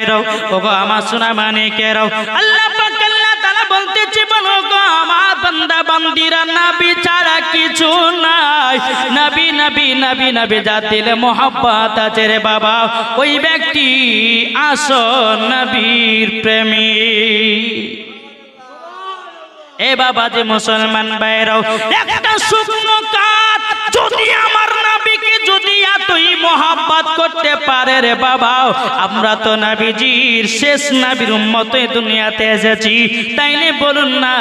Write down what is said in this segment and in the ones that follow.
ভাইরাও ওগো আমার সোনা মানিকেরাও আল্লাহ পাক আল্লাহ তাআলা বলতেছে বলো গো আমার বান্দা বান্দিরা নবী ছাড়া কিছু নাই নবী নবী নবী নবী যার দিলে মোহাব্বত আছে রে বাবা ওই ব্যক্তি আসল নবীর প্রেমিক এ বাবা যে মুসলমান ভাইরাও একটা শুকনো কাঠ যদি আমার নবীকে যদি এতই মোহাব্বত করতে পারে রে বাবা আমরা তো নবীজির শেষ নবীর উম্মতে দুনিয়াতে এসেছি তাইলে বলুন না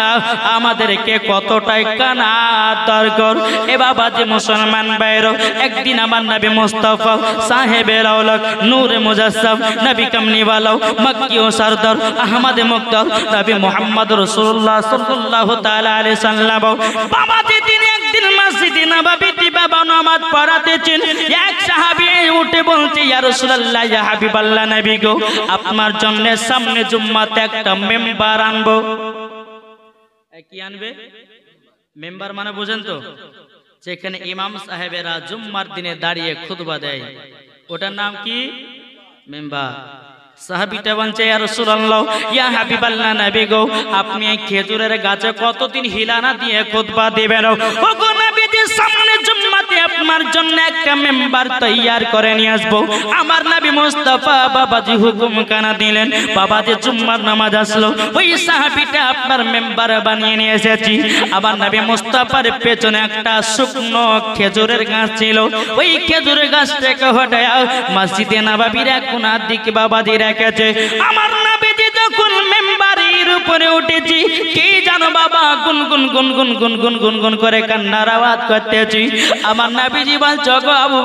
আমাদেরকে কতটাই কানা দরকার এ বাবা যে মুসলমান ভাইরাও একদিন আমার নবী মুস্তাফা সাহেবে আওলাদ নূরে মুজাসসাম নবী কামলিওয়ালা মক্কি ও সরদার আহমদ মুক্তার নবী মুহাম্মদ রাসূলুল্লাহ সাল্লাল্লাহু তাআলা আলাইহি সাল্লাম বাবা দিন একদিন মসজিদে নববীতে বাবা নামাজ পড়াতেছেন এক সাহাবী উঠে বলছে ইয়া রাসূলুল্লাহ ইয়া হাবিবাল্লাহ নবী গো আপনার জন্য সামনে জুম্মাতে একটা মেম্বার আনবো কি আনবে মেম্বার মানে বুঝেন তো যেখানে ইমাম সাহেবেরা জুম্মার দিনে দাঁড়িয়ে খুতবা দেয় ওটার নাম কি মেম্বার সাহাবীটা বলছে ইয়া রাসূলুল্লাহ ইয়া হাবিবাল্লাহ নবী গো আপনি এই খেজুরের গাছে কতদিন হিলানা দিয়ে খুতবা দিবেন ওগো নবীজি সামনে জুম্মাতে আপনার জন্য একটা মেম্বার তৈয়ার করে নিয়ে আসবো আমার নবী মুস্তাফা বাবাজি হুকুম কানা দিলেন বাবাজি জুম্মার নামাজ আসলো ওই সাহাবীটা আপনার মেম্বার বানিয়ে নিয়ে এসেছি আমার নবী মুস্তাফার পেছনে একটা শুকনো খেজুরের গাছ ছিল ওই খেজুরের গাছটাকে হটায় মসজিদে নববীর কোণার দিকে বাবাজি রেখেছে আমার নবীজি যখন মেম্বারের উপরে উঠেছি কি জানো বাবা গুনগুন গুনগুন গুনগুন গুনগুন করে কান্নার আওয়াজ করতেছি আমার নবীজি বলছে গো আবু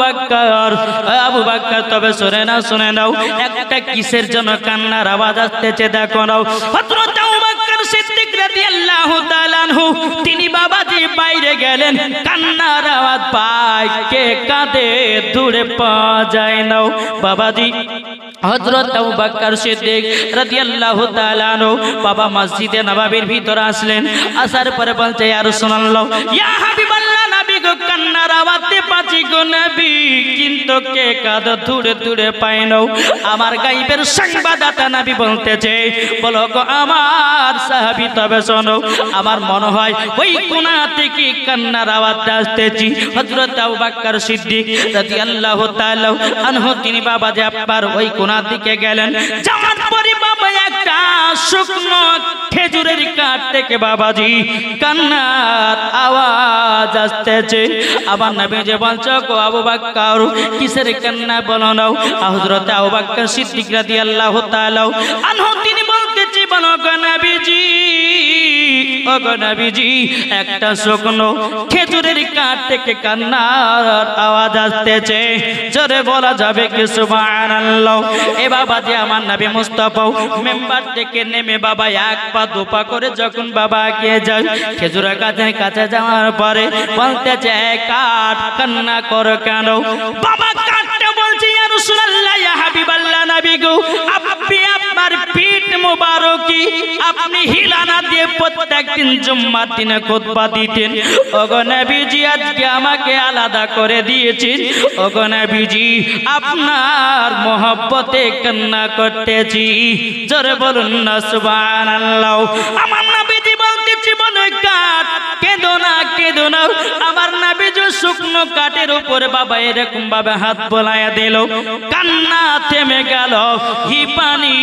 বকর তবে শুনে নাও একটা কিসের জন্য কান্নার আওয়াজ আসতেছে দেখো নাও হযরত আবু বকর সিদ্দিক রাদিয়াল্লাহু তাআলা আনহু তিনি বাবাজি বাইরে গেলেন কান্নার আওয়াজ পায় কে কাঁদে দূরে পাওয়া যায় নাও বাবাজি হযরত আবু বকর সিদ্দিক রাদিয়াল্লাহু তাআলা আনহু বাবা মসজিদে নববীর ভিতরে আসলেন আসার পরে বলছে ইয়া রাসূলুল্লাহ ইয়া হাবিবাল্লাহ নবী গো কান্নার আওয়াজে পাচ্ছি গো নবী কিন্তু কে কাঁদে দূরে দূরে পায় নাও আমার গায়েবের সংবাদদাতা নবী বলতেছে বলো গো আমার সাহাবী তবে শোনো আমার মনে হয় ওই কোণা থেকে কান্নার আওয়াজ আসতেছে হযরত আবু বকর সিদ্দিক রাদিয়াল্লাহু তাআলা আনহু তিনি বাবা যে আপনার ওই কোণার দিকে গেলেন যাওয়ার পরে বাবা একটা শুকনো খেজুরের কাঠ থেকে বাবাজি কান্নার আওয়াজ আসতেছে আমার নবী যে বলছে গো আবু বকর কিসের কান্না বলো নাও হযরত আবু বকর সিদ্দিক রাদিয়াল্লাহু তাআলা আনহু তিনি বলতেছে বলো গো নবীজি ও গো নবীজি একটা শুকনো খেজুরের কাঠ থেকে কান্নার আওয়াজ আসতেছে জোরে বলা যাবে কি সুবহানাল্লাহ এ বাবা যে আমার নবী মুস্তাফা মেম্বার থেকে নেমে বাবা এক পা দুপা করে যখন বাবা এগিয়ে যায় খেজুরের গাছের কাছে যাওয়ার পরে বলতেছে কাঠ কান্না করো কেন বাবা কাঠটা বলছে ইয়া রাসূলুল্লাহ ইয়া হাবিবাল্লাহ নবী গো আপনি আপনার পিঠ মুবারকি আপনি হিলানা দিয়ে প্রত্যেকদিন জুম্মার দিনে খুতবা দিতেন ওগো নবীজি আজকে আমাকে আলাদা করে দিয়েছেন ওগো নবীজি আপনার মহব্বতে কান্না করতেছি জোরে বলুন না সুবহানাল্লাহ আমার নবীজি বলতেছি বলে কাঠ কেঁদো না আমার নবীজি শুকনো কাঠের উপরে বাবা এরকম ভাবে হাত বোলায়া দিল কান্না থেমে গেল হি পানি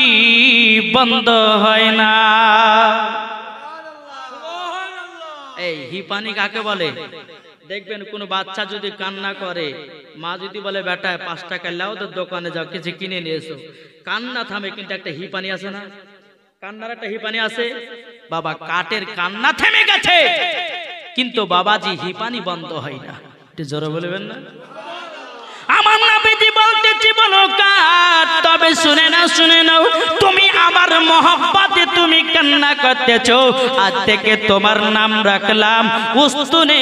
বন্ধ হয় না এই হি পানি কাকে বলে দেখবেন কোন বাচ্চা যদি কান্না করে মা যদি বলে বেটা 5 টাকা লাও তো দোকানে যাও কিছু কিনে নিয়ে এসো কান্না থামে কিন্তু একটা হি পানি আছে না কান্নার একটা হি পানি আছে বাবা কাঠের কান্না থেমে গেছে কিন্তু বাবাজি হি পানি বন্ধ হয় না একটু জোরে বলবেন না আমার নবীজি বলতেছি বলো কাঠ তবে শুনে নাও তুমি আমার মহব্বতে তুমি কান্না করতেছো আজ থেকে তোমার নাম রাখলাম উস্তুনে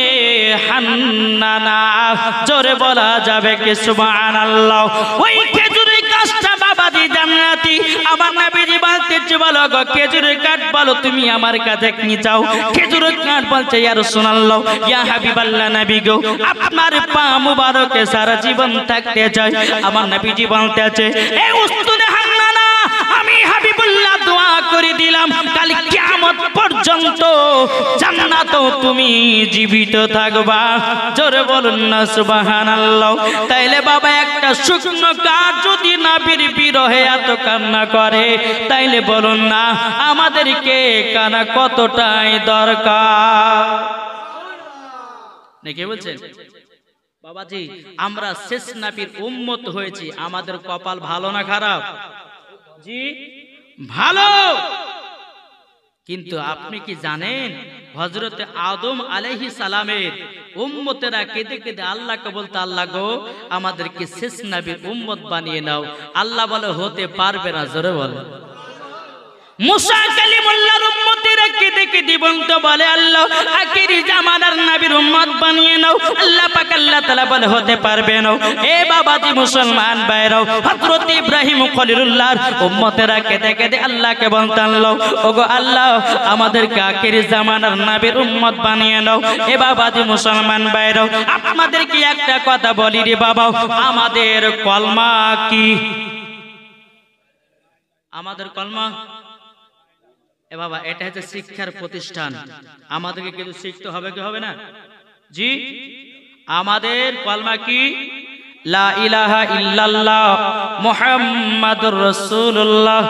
হান্নানা জোরে বলা যাবে কি সুবহানাল্লাহ ওই খেজুরের গাছটা বাবাজি জান্নাতি আমার নবীজি বলতেছি বলো গো খেজুরের কাঠ বলো তুমি আমার কাছে কি চাও খেজুরের কাঠ বলছে ইয়া রাসূলুল্লাহ ইয়া হাবিবাল্লাহ নবী গো আপনার পা মুবারকে সারা জীবন থাকতে চাই আমার নবীজি বলতেছে এই উস্তুনে হান্নানা পর্যন্ত জান্নাতেও তুমি জীবিত থাকবা। জোরে বলুন না সুবহানাল্লাহ। তাইলে বাবা একটা শুকনো কাঠ যদি নাবির বিরহে এত কান্না করে, তাইলে বলুন না আমাদেরকে কানা কতটাই দরকার। নাকি বলছেন বাবাজি? আমরা শেষ নবীর উম্মত হয়েছি, আমাদের কপাল ভালো না খারাপ? জি ভালো। কিন্তু আপনি কি জানেন হযরতে আদম আলাইহিস সালামের উম্মতেরা কেঁদে কেঁদে আল্লাহকে বলতে, আল্লাহ গো আমাদেরকে শেষ নবীর উম্মত বানিয়ে নাও। আল্লাহ বলে হতে পারবে না। জোরে বলে। মুসা কালিমুল্লাহর উম্মতেরা কেঁদে কেঁদে বলতে বলে, আল্লাহ আখিরি জামানার নবীর উম্মত বানিয়ে নাও। আল্লাহ পাক আল্লাহ তাআলা বলে হতে পারবে না। এ বাবাজি মুসলমান ভাইরাও, হযরত ইব্রাহিম খলিলুল্লাহর উম্মতেরা কেঁদে কেঁদে আল্লাহকে বলতে, আল্লাহ ওগো আল্লাহ আমাদেরকে আখিরি জামানার নবীর উম্মত বানিয়ে নাও। এ বাবাজি মুসলমান ভাইরাও, আপনাদেরকে একটা কথা বলি রে বাবা, আমাদের কলমা কি? আমাদের কলমা এ বাবা এটা হচ্ছে শিক্ষার প্রতিষ্ঠান, আমাদেরকে কিন্তু শিখতে হবে কি হবে না? জি আমাদের কলমা কি? লা ইলাহা ইল্লাল্লাহ মুহাম্মাদুর রাসূলুল্লাহ।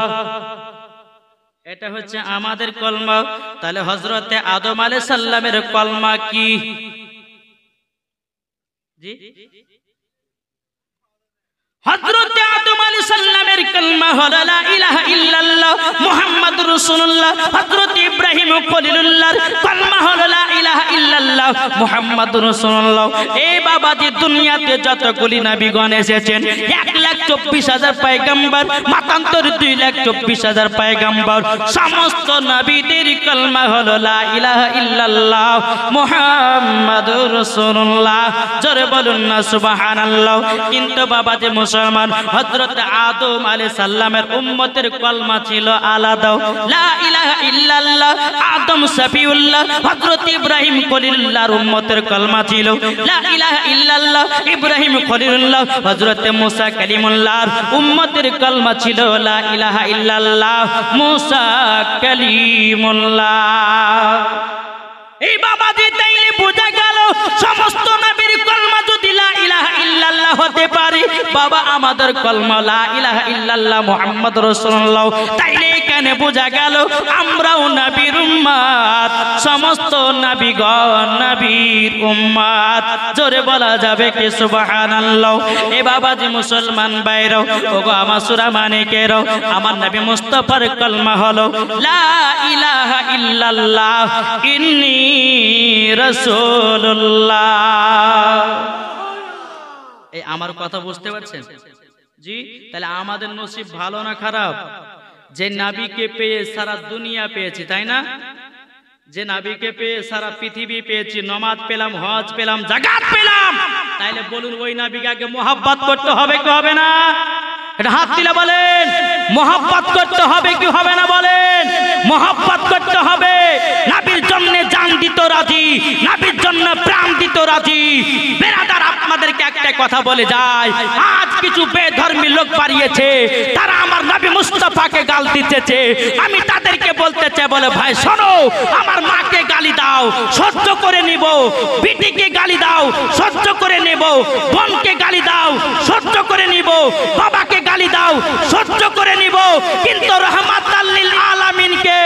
এটা হচ্ছে আমাদের কলমা। তাহলে হযরতে আদম আলাইহিস সালামের কলমা কি? জি হযরতে আদম আলাইহিস সালামের কলমা হলো লা ইলাহা ইল্লাল্লাহ মুহাম্মাদুর রাসূলুল্লাহ। হযরতে ইব্রাহিম খলিলুল্লাহর কলমা হলো লা ইলাহা ইল্লাল্লাহ মুহাম্মাদুর রাসূলুল্লাহ। এই বাবাজি দুনিয়াতে যতগুলি নবীগণ এসেছেন 1,24,000 পয়গম্বর, মাতান্তর 2,24,000 পয়গম্বর, সমস্ত নবীদের কলমা হলো লা ইলাহা ইল্লাল্লাহ মুহাম্মাদুর রাসূলুল্লাহ। জোরে বলুন না সুবহানাল্লাহ। কিন্তু বাবাজি মুসলমান, হযরত আদম আলাইহিস সালামের উম্মতের কলমা ছিল আলাদা। লা ইলাহা ইল্লাল্লাহ আদম সফিউল্লাহ। হযরত ইব্রাহিম খলিলুল্লাহর উম্মতের কলমা ছিল লা ইলাহা ইল্লাল্লাহ ইব্রাহিম খলিলুল্লাহ। হযরত মুসা কালিমুল্লাহর উম্মতের কলমা ছিল লা ইলাহা ইল্লাল্লাহ মুসা কালিমুল্লাহ। এই বাবাজি তাইলে বোঝা গেল সমস্ত নবীর কলমা যদি লা ইলাহা ইল্লাল্লাহ হতে পারে, বাবা আমাদের কলমা লা ইলাহা ইল্লাল্লাহ মুহাম্মাদুর রাসূলুল্লাহ। তাইলে এখানে বোঝা গেল আমরাও নবীর উম্মত, সমস্ত নবীগণ নবীর উম্মত। জোরে বলা যাবে কি সুবহানাল্লাহ। এ বাবাজি মুসলমান ভাইরাও, ওগো আমার সূরা মানিকেরাও, আমার নবী মুস্তাফার কলমা হলো লা ইলাহা ইল্লাল্লাহ ইন্নী রাসূলুল্লাহ। এই আমার কথা বুঝতে পারছেন? জি তাহলে আমাদের নসিব ভালো না খারাপ? যে নবীকে পেয়ে সারা দুনিয়া পেয়েছি, তাই না? যে নবীকে পেয়ে সারা পৃথিবী পেয়েছি, নামাজ পেলাম, হজ পেলাম, যাকাত পেলাম, তাইলে বলুন ওই নবীকে আগে মুহাব্বত করতে হবে কি হবে না? এটা হাত দিলে বলেন মুহাব্বত করতে হবে কি হবে না? বলেন মুহাব্বত করতে হবে। নবীর জন্য জান দিতে রাজি, নবীর জন্য প্রাণ দিতে রাজি। বেরাদার আপনাদেরকে একটা কথা বলে যায়, আজ কিছু বেধর্মী লোক বাড়িয়েছে, তারা আমার নবী মুস্তাফাকে গাল দিতেছে। আমি তাদেরকে বলতে চাই, বলে ভাই শোনো, আমার মাকে গালি দাও সহ্য করে নিব, বিটিকে গালি দাও সহ্য করে নেব, বোনকে গালি দাও সহ্য করে নিব, বাবাকে গালি দাও সহ্য করে নিব, কিন্তু রহমাতাল লিল আলামিনকে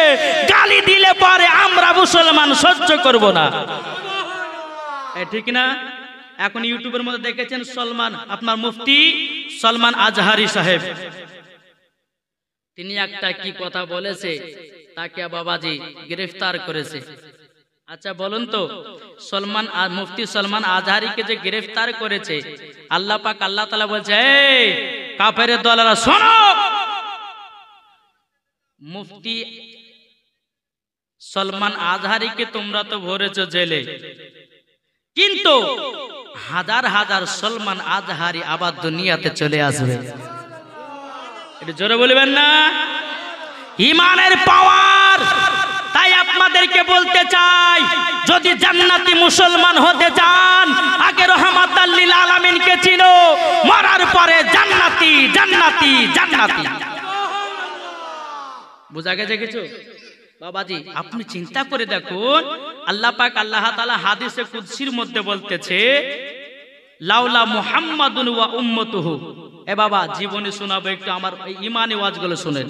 গালি দিলে পরে আমরা মুসলমান সহ্য করব না। ঠিক না? এখন ইউটিউবের মধ্যে দেখেছেন সলমান, আপনার মুফতি সলমান আজহারি সাহেব, তিনি একটা কি কথা বলেছে, তাকে বাবাজি গ্রেফতার করেছে। আচ্ছা বলুন তো, সলমান মুফতি সলমান আজহারিকে যে গ্রেফতার করেছে, আল্লাহ পাক আল্লাহ তাআলা বলছে, এই কাফেরের দলেরা শোনো, মুফতি সলমান আজহারিকে তোমরা তো ভরেছো জেলে, কিন্তু হাজার হাজার সলমান আজহারি আবার দুনিয়াতে চলে আসবে। এটা জোরে বলবেন না? ঈমানের পাওয়ার। তাই আপনাদেরকে বলতে চাই, যদি জান্নাতি মুসলমান হতে চান, আগে রহমাতাল লিল আলামিনকে চিনো, মরার পরে জান্নাতি জান্নাতি জান্নাতি। বুঝা গেছে কিছু? বাবাজি আপনি চিন্তা করে দেখুন, আল্লাহ পাক আল্লাহ তাআলা হাদিসে কুদসির মধ্যে বলতেছে লাউলা মুহাম্মাদুন ওয়া উম্মতুহু। এ বাবা জীবনে শোনাবো একটু আমার এই ঈমানি ওয়াজগুলো শুনেন।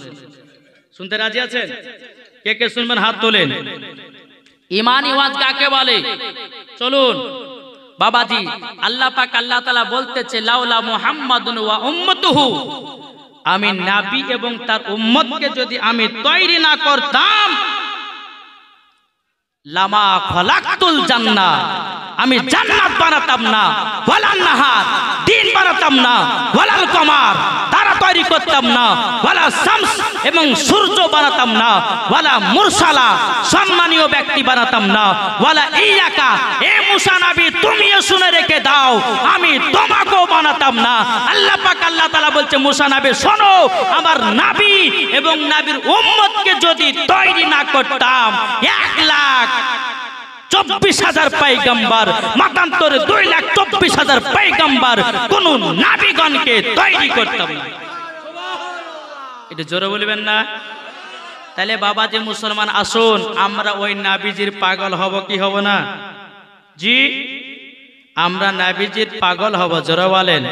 শুনতে রাজি আছেন? কে কে শুনবেন হাত তোলেন। ঈমানি ওয়াজ কাকে বলে? চলুন বাবাজি, আল্লাহ পাক আল্লাহ তাআলা বলতেছে লাউলা মুহাম্মাদুন ওয়া উম্মতুহু, আমি নবী এবং তার উম্মতকে যদি আমি তৈরি না করতাম, লামা খলাকতুল জান্নাহ, আমি জান্নাত বানাতাম না, ওয়ালান নাহার, দিন বানাতাম না, ওয়ালাল কমার, তারা তৈরি করতাম না, ওয়ালা শামস, এবং সূর্য বানাতাম না, ওয়ালা মুরসালা, সম্মানীয় ব্যক্তি বানাতাম না, ওয়ালা ইয়াকা, এ মুসা নবী তুমিও শুনে রেখে দাও, আমি তোমাকেও বানাতাম না। আল্লাহ পাক আল্লাহ তাআলা বলছে মুসা নবী শোনো, আমার নবী এবং নবীর উম্মতকে যদি তৈরি না করতাম 1,24,000 পয়গম্বর, মতান্তরে 2,24,000 পয়গম্বর, কোন নবীগণকে তৈরি করতাম না। এটা জোরে বলবেন না? তাহলে বাবা যে মুসলমান আসুন, আমরা ওই নবীজির পাগল হব কি হব না? জি, আমরা নবীজির পাগল হব, জোরে বলেন।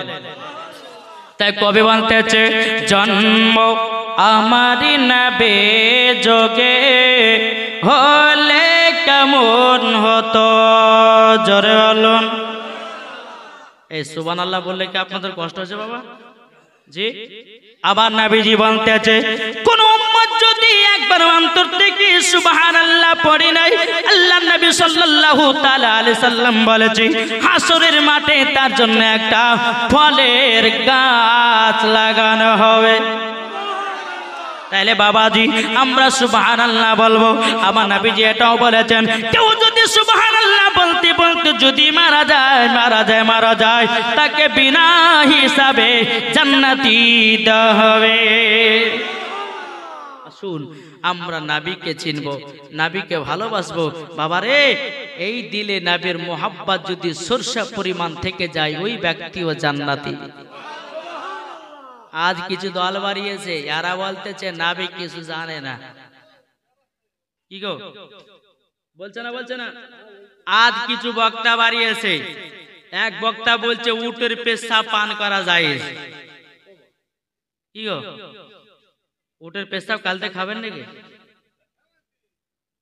তাই কবি বলতেছে জন্ম আমারি নবে যোগে হলে কেমন হতো, জোরে বলুন। এই সুবহানাল্লাহ বললে কি আপনাদের কষ্ট হচ্ছে বাবা? জি। আবার নবীজি বলতেছে কোন উম্মত যদি একবার অন্তর থেকে সুবহানাল্লাহ পড়ে নাই, আল্লাহর নবী সাল্লাল্লাহু তাআলা আলাইহি সাল্লাম বলেছে হাসরের মাঠে তার জন্য একটা ফলের গাছ লাগানো হবে। তাইলে বাবাজি আমরা সুবহানাল্লাহ বলবো। আমার নবীজি এটাও বলেছেন কেউ যদি সুবহানাল্লাহ বলতে বলতে যদি মারা যায় তাকে বিনা হিসাবে জান্নাতি দেওয়া হবে। আসুন আমরা নবীকে চিনবো, নবীকে ভালোবাসবো। বাবারে এই দিলে নবীর মোহাব্বত যদি সরষা পরিমাণ থেকে যায়, ওই ব্যক্তিও জান্নাতি। আজ কিছু দল বাড়িয়েছে, এরা বলতেছে নবী কিছু জানে না। কি গো বলছে না? আজ কিছু বক্তা বাড়িয়েছে, এক বক্তা বলছে উটের পেশাব পান করা যায়। কি গো উটের পেশাব কালতে খাবেন নাকি?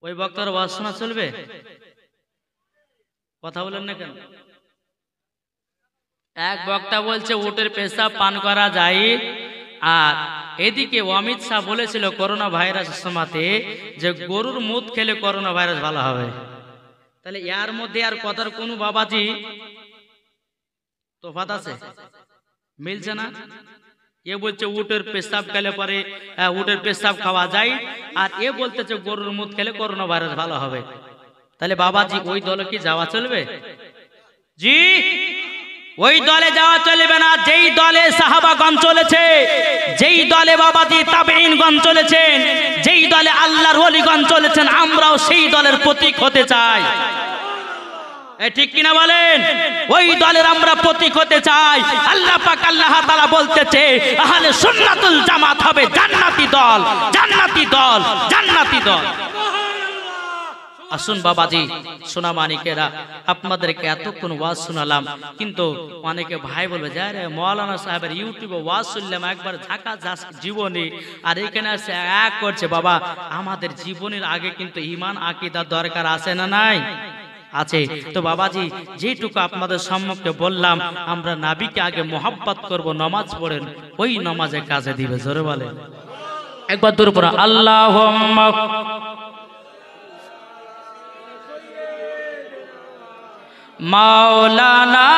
ওই বক্তার ওয়াজ শোনা চলবে? কথা বলেন না কেন? এক বক্তা বলছে উটের পেশাব পান করা যায়, আর এদিকে অমিত শাহ বলেছিল করোনা ভাইরাসের সময়তে যে গরুর মুত খেলে করোনা ভাইরাস ভালো হবে। তাহলে এর মধ্যে আর কথার কোনো বাবাজি তফাৎ আছে? মিলছে না? এ বলছে উটের পেশাব খেলে পরে উটের পেশাব খাওয়া যায়, আর এ বলতেছে গরুর মুত খেলে করোনা ভাইরাস ভালো হবে। তাহলে বাবাজি ওই দলে কি যাওয়া চলবে? জি, ওই দলে যাওয়া চলবে না। যেই দলে সাহাবাগণ চলেছে, যেই দলে বাবাজি তাবেঈনগণ চলেছেন, যেই দলে আল্লাহর ওলিগণ চলেছেন, আমরাও সেই দলের প্রতীক হতে চাই। ঠিক কিনা বলেন? ওই দলের আমরা প্রতীক হতে চাই। আল্লাহ পাক আল্লাহ তাআলা বলতেছে আহলে সুন্নাতুল জামাত হবে জান্নাতি দল, জান্নাতি দল, জান্নাতি দল। আসুন বাবাজি সোনা মানিকেরা, আপনাদেরকে এতক্ষণ ওয়াজ শোনালাম, কিন্তু অনেকে ভাই বলবে যে আরে মাওলানা সাহেবের ইউটিউবে ওয়াজ শুনলাম একবার ঝাঁকা যাস জীবনে, আর এখানে এসে এক করছে। বাবা আমাদের জীবনের আগে কিন্তু ঈমান আকীদার দরকার আছে না নাই? আছে। তো বাবাজি যেটুকু আপনাদের সম্মুখে বললাম, আমরা নবীকে আগে মোহাব্বত করব, নামাজ পড়েন, ওই নামাজে কাজে দিবে। জোরে বলেন একবার দূর পড়া আল্লাহুম্মা মাওলানা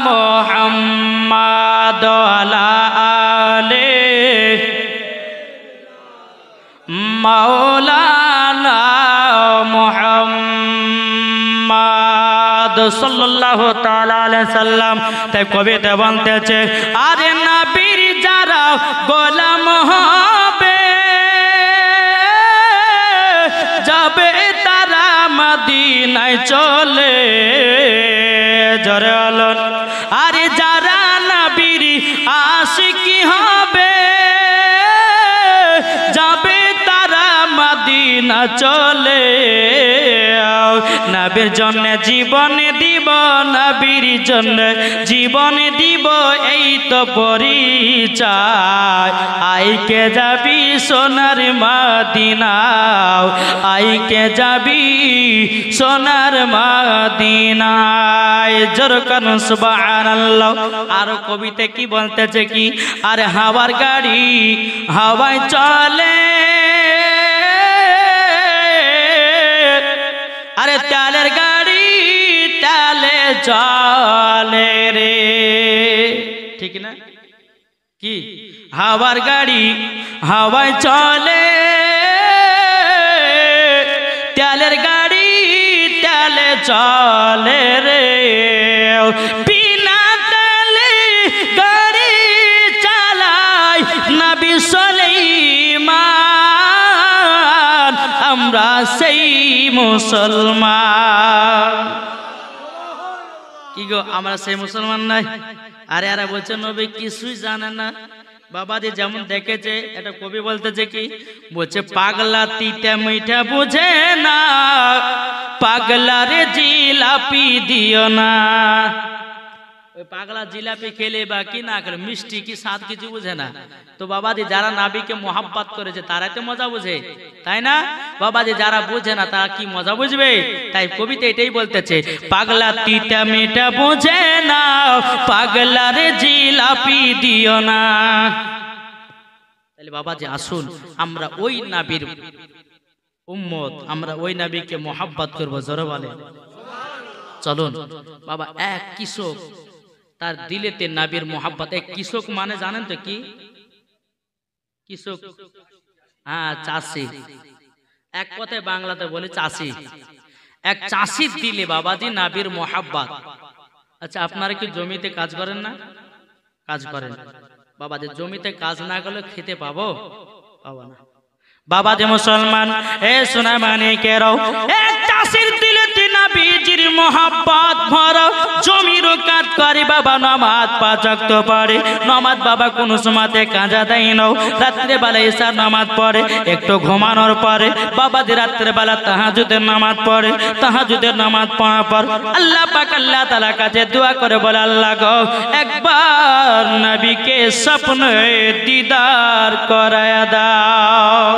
মুহাম্মাদ আলা আলে মাওলানা মুহাম্মাদ সাল্লাল্লাহু তাআলা আলাইহি সাল্লাম। তাই কবিতা বলতেছে আরে নবীর যারা গোলাম হবে যাবে তারা মদিনায় চলে। জোরে বলুন। আরে যারা নবীর আশিকি হবে যাবে তারা মদিনা চলে নবীর জন্য জীবন দিব নবীর জন্য জীবন দিব এই তো পরিচয় আইকে যাবি সোনার মদিনা আইকে যাবি সোনার মদিনায় জোর করুন সুবহানাল্লাহ। আর কবিতে কি বলতেছে কি আরে হাওয়ার গাড়ি হাওয়ায় চলে আরে তেলের গাড়ি তেলে চলে রে ঠিক না কি হাওয়ার গাড়ি হাওয়ায় চলে তেলের গাড়ি তেলে চলে রে বিনা তেলে গাড়ি চালায় নবী সুলাইমান আমরা সেই মুসলমান কি গো আমরা সেই মুসলমান নাই আরে আরে বলছে নবী কিছুই জানে না বাবাজি যেমন দেখেছে এটা কবি বলতেছে কি বলছে পাগলা তিতা মিঠা বুঝে না পাগলা রে জিলাপি দিও না ওই পাগলা জিলাপি খেলে বা কি না খেলে মিষ্টি কি স্বাদ কিছু বুঝে না তো বাবাজি যারা নবীকে মোহাব্বত করেছে তারাই তো মজা বুঝে তাই না বাবাজি যারা বুঝে না তারা কি মজা বুঝবে তাই কবিতা এটাই বলতেছে পাগলা তিতা মিঠা বুঝে না পাগলা রে জিলাপি দিও না তাহলে বাবাজি আসুন আমরা ওই নবীর উম্মত আমরা ওই নবীকে মোহাব্বত করব জোরে বলে চলুন বাবা এক কৃষক তার দিলেতে নবীর মোহাব্বত এক কৃষক মানে জানেন তো কি কৃষক হ্যাঁ চাষি এক কথায় বাংলাতে বলে চাষি এক চাষির দিলে বাবাজি নবীর মোহাব্বত আচ্ছা আপনারা কি জমিতে কাজ করেন না কাজ করেন বাবাজি জমিতে কাজ না করলে খেতে পাবো পাবো না বাবাজি মুসলমান এ সোনা মানিকেরাও এক চাষির দিলে নবীজির মোহাব্বত ভরা জমির কাজ করে বাবা নামাজ পাঁচ ওয়াক্ত পড়ে নামাজ বাবা কোন সময়তে কাজা দেয় না রাত্রে বেলা ইশার নামাজ পড়ে একটু ঘুমানোর পরে বাবাজি রাত্রে বেলা তাহাজ্জুদের নামাজ পড়ে তাহাজ্জুদের নামাজ পড়ার পর আল্লাহ পাক আল্লাহ তাআলার কাছে দোয়া করে বলে আল্লাহ গো একবার নবীকে স্বপ্নে দিদার করায়া দাও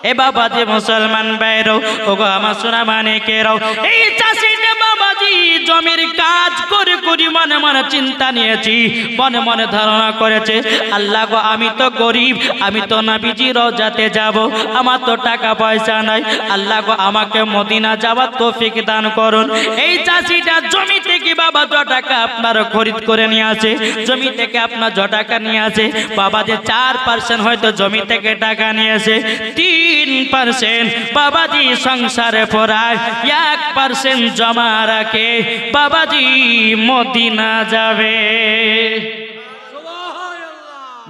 এ বাবাজি মুসলমান ভাইরাও ওগো আমার সোনা মানিকেরাও এই চাষিটা বাবাজি জমির কাজ করে করে মনে মনে চিন্তা নিয়েছি মনে মনে ধারণা করেছে আল্লাহ গো আমি তো গরিব আমি তো নবীজি রওজাতে যাব আমার তো টাকা পয়সা নাই আল্লাহ গো আমাকে মদিনা যাওয়ার তৌফিক দান করুন এই চাষিটা জমি থেকে বাবা য টাকা আপনার খরিদ করে নিয়ে আসে জমি থেকে আপনার য টাকা নিয়ে আসে বাবাজি 4% হয়তো জমি থেকে টাকা নিয়ে আসে 3% বাবাজি সংসারে পড়ায় 1% জমা রাখে বাবাজি মদিনা যাবে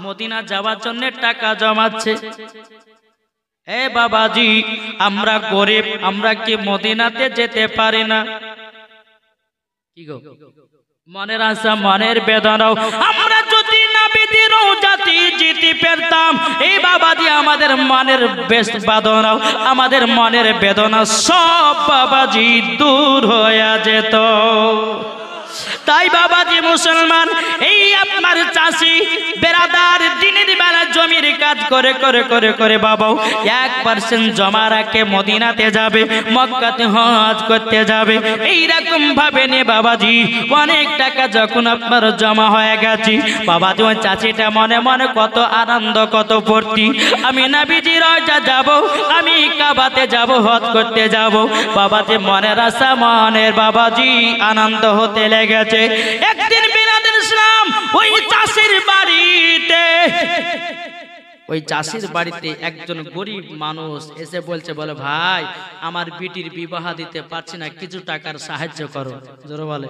মদিনা যাওয়ার জন্য টাকা জমাচ্ছে এ বাবাজি আমরা গরিব আমরা কি মদিনাতে যেতে পারি না কি গো মনের আশা মনের বেদনাও আমরা যদি নবীজির রওজাতে যেতে পারতাম এই বাবাজি আমাদের মনের বেদনাও আমাদের মনের বেদনা সব বাবাজি দূর হয়ে যেত তাই বাবাজি মুসলমান এই আপনার চাষি বেরাদার দিনের বেলা জমির কাজ করে করে করে করে বাবাও 1% জমা রাখে মদিনাতে যাবে মক্কাতে হজ করতে যাবে এই রকম ভাবে নে বাবাজি অনেক টাকা যখন আপনার জমা হয়ে গেছে বাবাজি ওই চাষিটা মনে মনে কত আনন্দ কত ফুর্তি আমি নবীজির রওজা যাব আমি কাবাতে যাব হজ করতে যাব বাবাজি মনের আশা মনের বাবাজি আনন্দ হতে লেগেছে একদিন বিরাদর ইসলাম ওই চাষির বাড়িতে একজন গরিব মানুষ এসে বলছে বলে ভাই আমার বিটির বিবাহ দিতে পারছি না কিছু টাকার সাহায্য করো জোরে বলে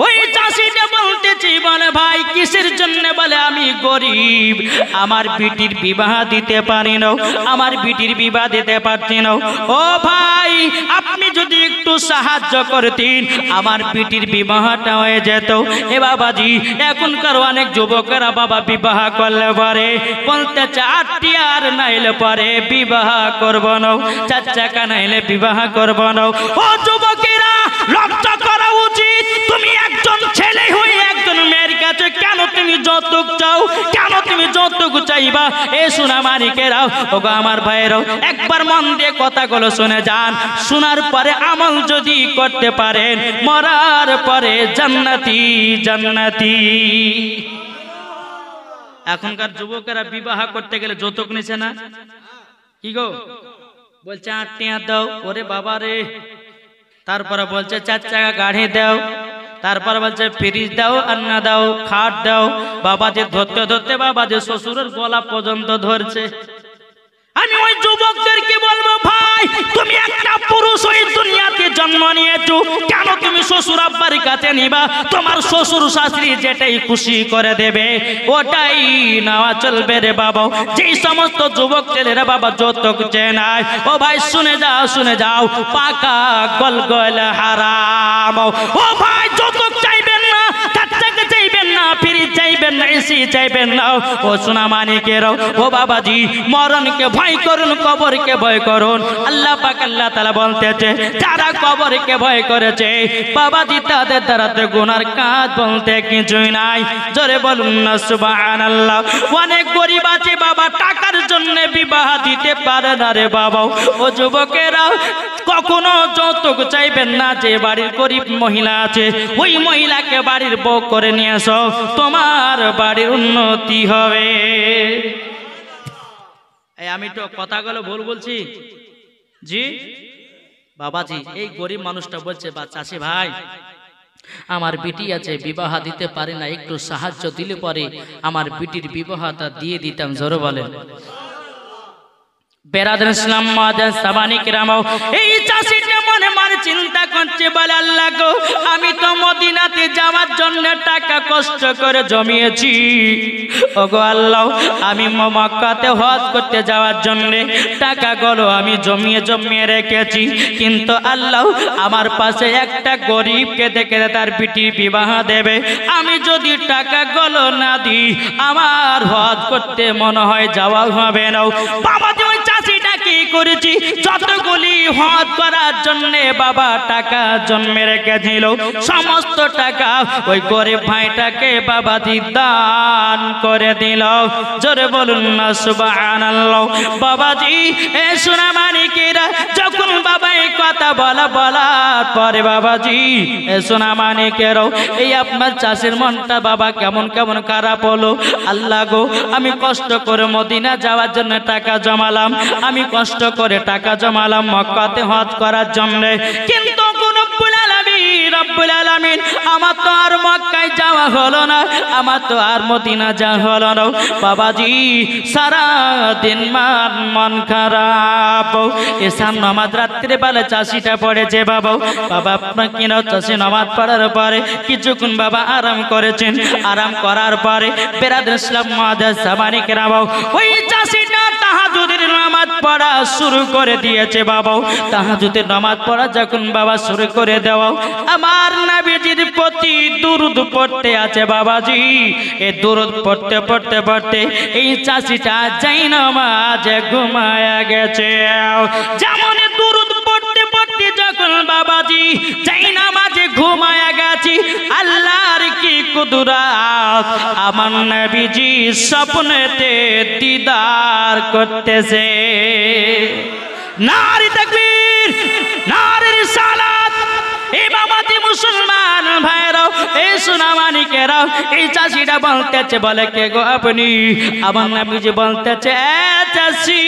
ওই চাষিটা বলতেছি বলে ভাই কিসের জন্য? বলে আমি গরিব, আমার বিটির বিবাহ দিতে পারি না, আমার বিটির বিবাহ দিতে পারছি না। ও ভাই আপনি যদি একটু সাহায্য করতেন আমার বিটির বিবাহটা হয়ে যেত। এ বাবাজি এখনকার অনেক যুবকেরা বাবা বিবাহ করলে পরে বলতে চারটি আর নাইলে পরে বিবাহ করব না, 4 চাকা নাইলে বিবাহ করব না। ও যুবকেরা লজ্জা করা উচিত। তুমি একজন ছেলে হয়ে একজন মেয়ের কাছে কেন তুমি যৌতুক চাও? কেন তুমি যৌতুক চাইবা? এ সোনা মানিকেরাও, ওগো আমার ভাইয়েরাও, একবার মন দিয়ে কথাগুলো শুনে যান। শোনার পরে আমল যদি করতে পারেন মরার পরে জান্নাতি জান্নাতি। এখনকার যুবকেরা বিবাহ করতে গেলে যৌতুক নিছে না? কি গো বলছে 8 টিয়া দাও। ওরে বাবা রে। তারপরে বলছে 4 চাকা গাড়ি দাও। তারপরে বলছে ফ্রিজ দাও, আন্না দাও, খাট দাও। বাবা যে ধরতে ধরতে বাবা যে শ্বশুরের গলা পর্যন্ত ধরছে। আমি ওই যুবকদেরকে বলবো ভাই তুমি একটা পুরুষ ওই দুনিয়াতে জন্ম নিয়েছো, কেন তুমি শ্বশুর আব্বার কাছে নিবা? তোমার শ্বশুর শাশুড়ি যেটাই খুশি করে দেবে ওটাই নেওয়া চলবে রে বাবা। যেই সমস্ত যুবক ছেলেরা বাবা যৌতুক চেয়ে নাই, ও ভাই শুনে যাও শুনে যাও, পাকা গলগল হারাম। ও ভাই যৌতুক চাইবেন না, কাচ্চাকে চাইবেন না, ফ্রিজ চাইবেন না, এসি চাইবেন না। ও সোনা মানিকেরাও, ও বাবাজি মরণকে ভয় করুন, কবরকে ভয় করুন। আল্লাহ পাক আল্লাহ তাআলা বলতেছে যারা কবরকে ভয় করেছে বাবাজি তাদের দ্বারাতে গুনার কাজ বলতে কিছুই নাই। জোরে বলুন না সুবহানাল্লাহ। অনেক গরিব আছে বাবা টাকার জন্য বিবাহ দিতে পারে না রে বাবা। ও যুবকেরা কখনো যৌতুক চাইবেন না। যে বাড়ির গরিব মহিলা আছে ওই মহিলাকে বাড়ির বউ করে নিয়ে আসো, তোমার বাড়ির উন্নতি হবে। আমি তো কথাগুলো ভুল বলছি জি বাবাজি? এই গরিব মানুষটা বলছে বা চাষি ভাই আমার বিটি আছে বিবাহ দিতে পারে না, একটু সাহায্য দিলে পরে আমার বিটির বিবাহটা দিয়ে দিতাম। জোরে বলেন। বেরাদার ইসলাম মাদান সাবানি কিরামাও, এই চাষিটা মনে মনে চিন্তা করছে বলে আল্লাহ গো আমি তো মদিনাতে যাওয়ার জন্য টাকা কষ্ট করে জমিয়েছি। ওগো আল্লাহ আমি মক্কাতে হজ করতে যাওয়ার জন্য টাকাগুলো আমি জমিয়ে জমিয়ে রেখেছি, কিন্তু আল্লাহ আমার পাশে একটা গরিবকে দেখে তার বিটির বিবাহ দেবে। আমি যদি টাকাগুলো না দিই আমার হজ করতে মনে হয় যাওয়া হবে না। বাবা ওই চাষিটা কি করেছি যতগুলি হজ করার জন্য বাবা টাকা জন্মে রেখেছিল সমস্ত টাকা ওই গরিব ভাইটাকে বাবা দান করে দিল। জোরে বলুন না সুবহানাল্লাহ। বাবাজি এ সোনা মানিকেরা যখন বাবা এই কথা বলার পরে বাবাজি এ সোনা মানিকেরও এই আপনার চাষের মনটা বাবা কেমন কেমন খারাপ হলো। আল্লাহ গো আমি কষ্ট করে মদিনা যাওয়ার জন্য টাকা জমালাম, আমি কষ্ট করে টাকা জমালাম মক্কাতে হজ করার জন্য, কিন্তু রব্বুল আলামিন আমার তো আর মক্কায় যাওয়া হলো না, আমার তো আর মদিনা যাওয়া হলো না। বাবাজি সারা দিন মন খারাপ। এসান নামাজ রাত্রে বেলা চাষিটা পড়েছে বাবা। বাবা আপনার কিনা চাষি নামাজ পড়ার পরে কিছুক্ষণ বাবা আরাম করেছেন, আরাম করার পরে বেরাদার ইসলাম মাদার সাবানি কেরাবাও ওই চাষিটা তাহাজ্জুদের নামাজ পড়া শুরু করে দিয়েছে বাবা। তাহাজ্জুদের নামাজ পড়া যখন বাবা শুরু করে দেওয়া আমার নবীজির প্রতি দুরূদ পড়তে আছে বাবাজি। এই দুরূদ পড়তে পড়তে পড়তে এই চাষিটা যাই নামাজে ঘুমায়া গেছে। যেমন দুরূদ পড়তে পড়তে যখন বাবাজি যাই নামাজে ঘুমায়া গেছি আল্লাহর কি কুদরত আমার নবীজি স্বপ্নেতে দিদার করতেছে। নারী তাকবীর, নারী রিসালাত। এই বাবাজি মুসলমান ভাইরাও এই সোনা মানিকের বোনেরা, এই চাষিটা বলতেছে, বলে কে গো আপনি? আমার নবীজি বলতেছে, চাষি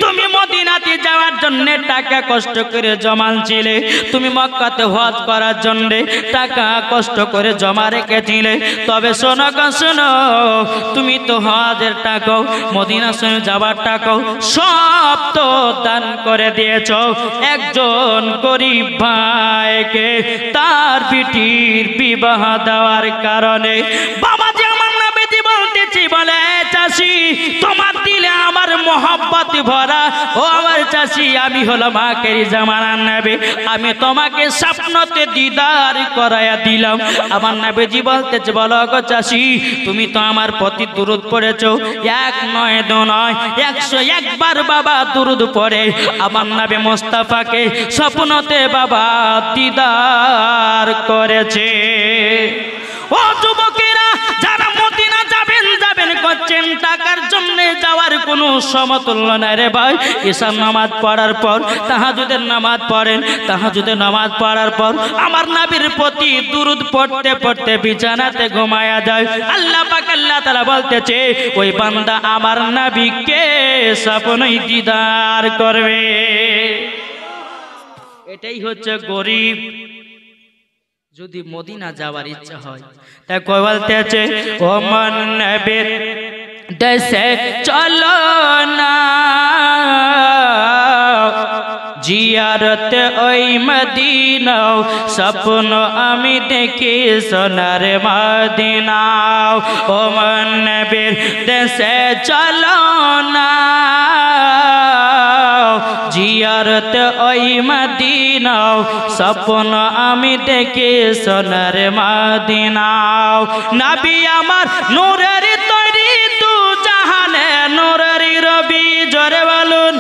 তুমি মদিনাতে যাওয়ার জন্য টাকা কষ্ট করে জমানছিলে, তুমি মক্কাতে হজ করার জন্য টাকা কষ্ট করে জমা রেখেছিলে, তবে শোনো গো শোনো, তুমি তো হজের টাকাও মদিনা শরীফ যাবার টাকাও সব তো দান করে দিয়েছ একজন গরিব ভাইকে তার বিটির বিবাহ দেওয়ার কারণে। বাবাজি আমার নবীজি বলতেছি, বলে চাষি তোমার দিলে আমার মোহব্বত ভরা, ও আমার চাষি আমি হলাম আখেরি জামানার নবী, আমি তোমাকে স্বপ্নতে দিদার করায়া দিলাম। আমার নবীজি বলতেছে, বলো গো চাষি তুমি তো আমার প্রতি দুরূদ পড়েছো, এক নয় দু নয় 101 বার বাবা দুরূদ পড়ে আমার নবী মুস্তাফাকে স্বপ্নতে বাবা দিদার করেছে। ও যুবকেরা যারা মদিনা যাবেন করছেন, টাকার জন্য যাওয়ার কোনো সমতুল্য নাই রে ভাই। ঈশার নামাজ পড়ার পর তাহাজ্জুদের নামাজ পড়েন, তাহাজ্জুদের নামাজ পড়ার পর আমার নবীর প্রতি দুরূদ পড়তে পড়তে বিছানাতে ঘুমায়া যায়। আল্লাহ পাক আল্লাহ তাআলা বলতেছে, ওই বান্দা আমার নবীকে স্বপ্নই দিদার করবে। এটাই হচ্ছে গরিব। যদি মদিনা যাওয়ার ইচ্ছা হয় তা কই বলতেছে, ও মন নবীর দেশে চলো না, জিয়ারত ওই মদিনা স্বপ্ন আমি দেখি সোনার মদিনা। ও মন নবীর দেশে চলো না, জিয়ারত ওই মদিনা স্বপ্ন আমি দেখি সোনার মদিনা। নবী আমার নূরের তৈরি দু জাহানে নূরের রবি, জোরে বলুন।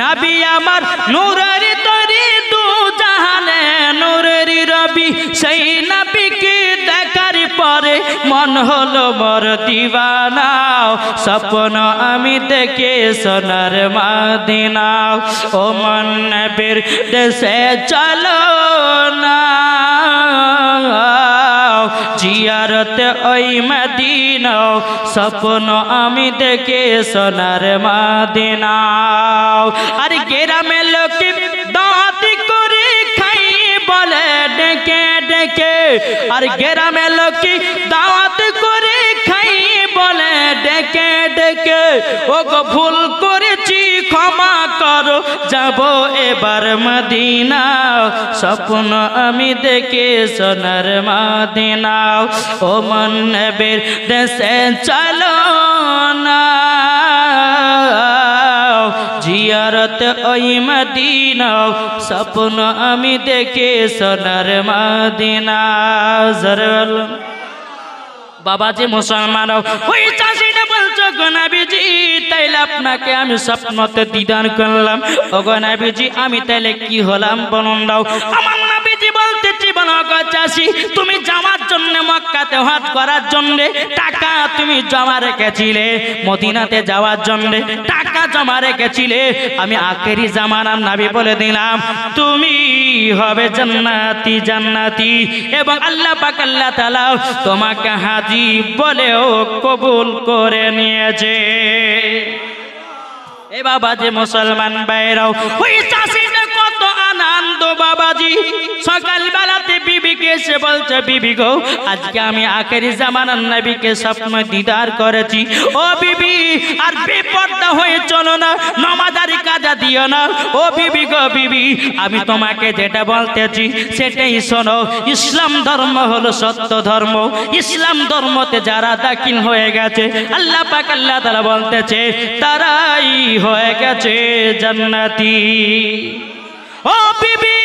নবী আমার নূরের তৈরি দু জাহানে নূরের রবি, সেই নবীকে দেখার পরে মন হলো মোর দিওয়ানা, স্বপ্ন আমি দেখি সোনার মদিনা। ও মন নবীর দেশে চলো না, জিয়ারত ওই মদিনা স্বপ্ন আমি দেখি সোনার মদিনা। আর গ্রামে লোকে দাঁত করে খাই বলে ডেকে ডেকে, আর গ্রামে লোকে দাঁত করে খাই বলে ডেকে ডেকে, ও গো ভুল করেছি ক্ষমা করো, যাব এবার মদিনা, স্বপ্ন আমি দেখি সোনার মদিনা। ও মন নবীর দেশে চলো না, জিয়ারত ওই মদিনা স্বপ্ন আমি দেখি সোনার মদিনা। বাবাজি মুসলমান, ওই চাষিটা বলছো গো নবীজি তাইলে আপনাকে আমি স্বপ্নতে দিদার করলাম, ও গো নবীজি আমি তাইলে কি হলাম বলুন দাও। আমার নবীজি বলতেছি, বলো গো চাষি তুমি যাওয়ার জন্য মক্কাতে হজ করার জন্য টাকা তুমি জমা রেখেছিলে, মদিনাতে যাওয়ার জন্য টাকা জমা রেখেছিলে, আমি আখেরি জামানার নবী বলে দিলাম তুমি হবে জান্নাতি জান্নাতি, এবং আল্লাহ পাক আল্লাহ তাআলা তোমাকে হাজী বলেও কবুল করে নিয়েছে। এ বাবাজি মুসলমান ভাইরাও, ওই চাষিটা কত আনন্দ বাবাজি। সকালবেলাতে বিবিকে এসে বলছে, বিবি গো আজকে আমি আখেরি জামানার নবীকে স্বপ্ন দিদার করেছি, ও বিবি আর বেপরদা হয়ে চলো না, নামাজারি কাজা দিও না। ও বিবি গো বিবি আমি তোমাকে যেটা বলতেছি সেটাই শোনো, ইসলাম ধর্ম হলো সত্য ধর্ম, ইসলাম ধর্মতে যারা দাখিল হয়ে গেছে আল্লাহ পাক আল্লাহ তাআলা বলতেছে তারাই হয়ে গেছে জান্নাতি। ও বিবি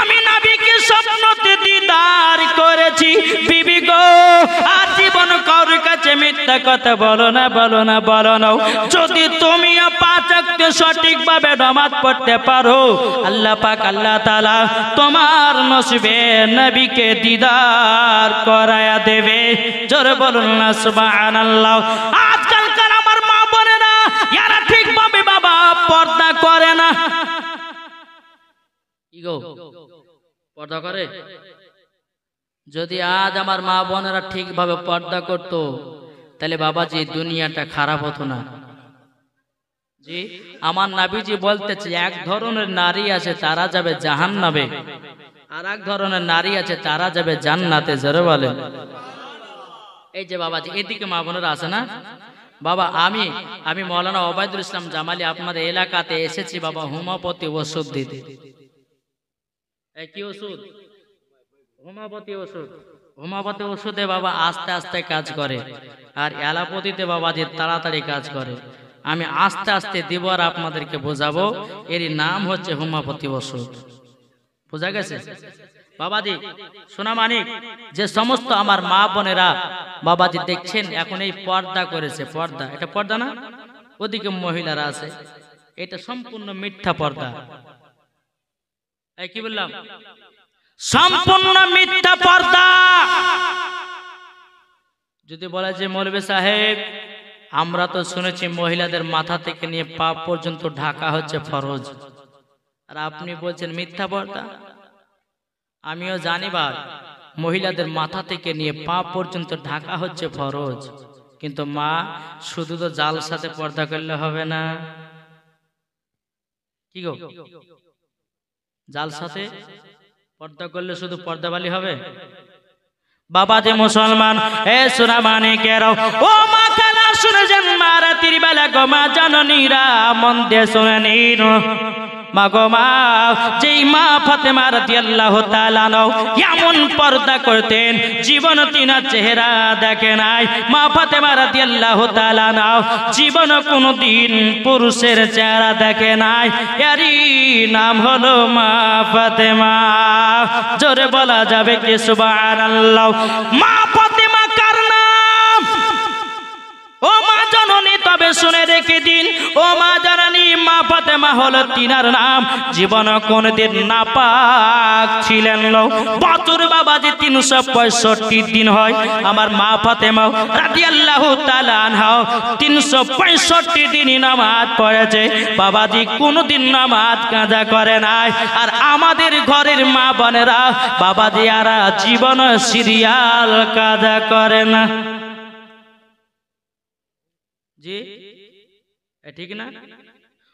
আমি নবীকে স্বপ্নতে দিদার করেছি, বিবি গো আর জীবন কারোর কাছে মিথ্যা কথা বলো না বলো না বলো না। যদি তুমি 5 ওয়াক্ত সঠিকভাবে নামাজ পড়তে পারো আল্লাহ পাক আল্লাহ তাআলা তোমার নসিবে নবীকে দিদার করায়া দেবে। জোরে বলুন না সুবহানাল্লাহ। আজকালকার আমার মা বোনেরা এরা ঠিকভাবে বাবা পর্দা করে না। কি গো পর্দা করে? যদি আজ আমার মা বোনেরা ঠিকভাবে পর্দা করত তাহলে বাবাজি দুনিয়াটা খারাপ হতো না। জি, আমার নবীজি বলতেছে এক ধরনের নারী আছে তারা যাবে জাহান্নামে, আর এক ধরনের নারী আছে তারা যাবে জান্নাতে। জোরে বলেন। এই যে বাবাজি এদিকে মা বোনেরা আছে না বাবা, আমি মৌলানা ওবায়দুল ইসলাম জামালি আপনাদের এলাকাতে এসেছি বাবা হোমিওপ্যাথি ওষুধ দিতে। কি ওষুধ? হোমিওপ্যাথি ওষুধ। হোমিওপ্যাথি ওষুধে বাবা আস্তে আস্তে কাজ করে, আর অ্যালোপ্যাথিতে বাবা যে তাড়াতাড়ি কাজ করে। আমি আস্তে আস্তে দিব আর আপনাদেরকে বোঝাবো। এর নাম হচ্ছে হোমিওপ্যাথি ওষুধ। বোঝা গেছে বাবাজি? সোনা মানিক, যে সমস্ত আমার মা বোনেরা বাবাজি দেখছেন এখন এই পর্দা করেছে, পর্দা, এটা পর্দা না? ওদিকে মহিলারা আছে, এটা সম্পূর্ণ মিথ্যা পর্দা। এই কি বললাম? সম্পূর্ণ মিথ্যা পর্দা। যদি বলে যে মৌলভী সাহেব আমরা তো শুনেছি মহিলাদের মাথা থেকে নিয়ে পা পর্যন্ত ঢাকা হচ্ছে ফরজ, আর আপনি বলছেন মিথ্যা পর্দা। আমিও জানি ভাই মহিলাদের মাথা থেকে নিয়ে পা পর্যন্ত ঢাকা হচ্ছে ফরজ, কিন্তু মা শুধু তো জাল সাথে পর্দা করলে হবে না। কি গো, জাল সাথে পর্দা করলে শুধু পর্দাবালি হবে? বাবা যে মুসলমান, এ সোনা মানিকেরাও, ও মা কালা শুনে যান, মা রাতের বেলা গো মা জননীরা মন দিয়ে শুনে নিন। মা গো মা, যেই মা ফাতেমা রাদিয়াল্লাহু তাআলা আনহা এমন পর্দা করতেন জীবন তিনার চেহারা দেখে নাই। মা ফাতেমা রাদিয়াল্লাহু তাআলা আনহা জীবন কোনদিন পুরুষের চেহারা দেখে নাই। এরই নাম হলো মা ফাতেমা। জোরে বলা যাবে কি সুবহানাল্লাহ? মা ফাতেমা কার নাম? ও মা জননী, তবে শুনে রেখে দিন, ও মা জননী, মা ফাতেমা হলো তিনার নাম। জীবন কোনদিন নাপাক ছিলেন না। বছর বাবাজি 365 দিন হয়। আমার মা ফাতেমা রাদিয়াল্লাহু তাআলা আনহা 365 দিনই নামাজ পড়েছে বাবাজি, কোনদিন নামাজ কাজা করে নাই। আর আমাদের ঘরের মা বোনেরা বাবাজি আরা জীবন সিরিয়াল কাজা করে না। জি ঠিক না?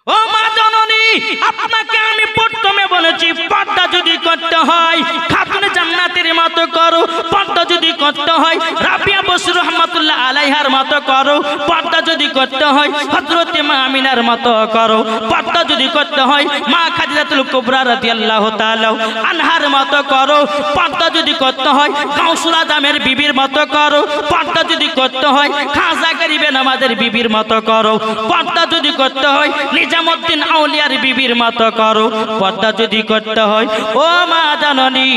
ও মা জননী, আপনাকে আমি প্রথমে বলেছি পর্দা যদি করতে হয় খাতুনে জান্নাতের মতো করো, পর্দা যদি করতে হয় রাবিয়া বসরি রাহমাতুল্লাহ আলাইহার মতো করো, পর্দা যদি করতে হয় হযরত মা আমিনার মতো করো, পর্দা যদি করতে হয় মা খাদিজাতুল কুবরা রাদিয়াল্লাহু তাআলা আনহার মতো করো, পর্দা যদি করতে হয় গাউসুল আজমের বিবির মতো করো, পর্দা যদি করতে হয় খাজা গরিবে নামাজের বিবির মতো করো, পর্দা যদি করতে হয় নিজামউদ্দিন আউলিয়ার বিবির মতো করো, পর্দা যদি করতে হয় ও মা জাননী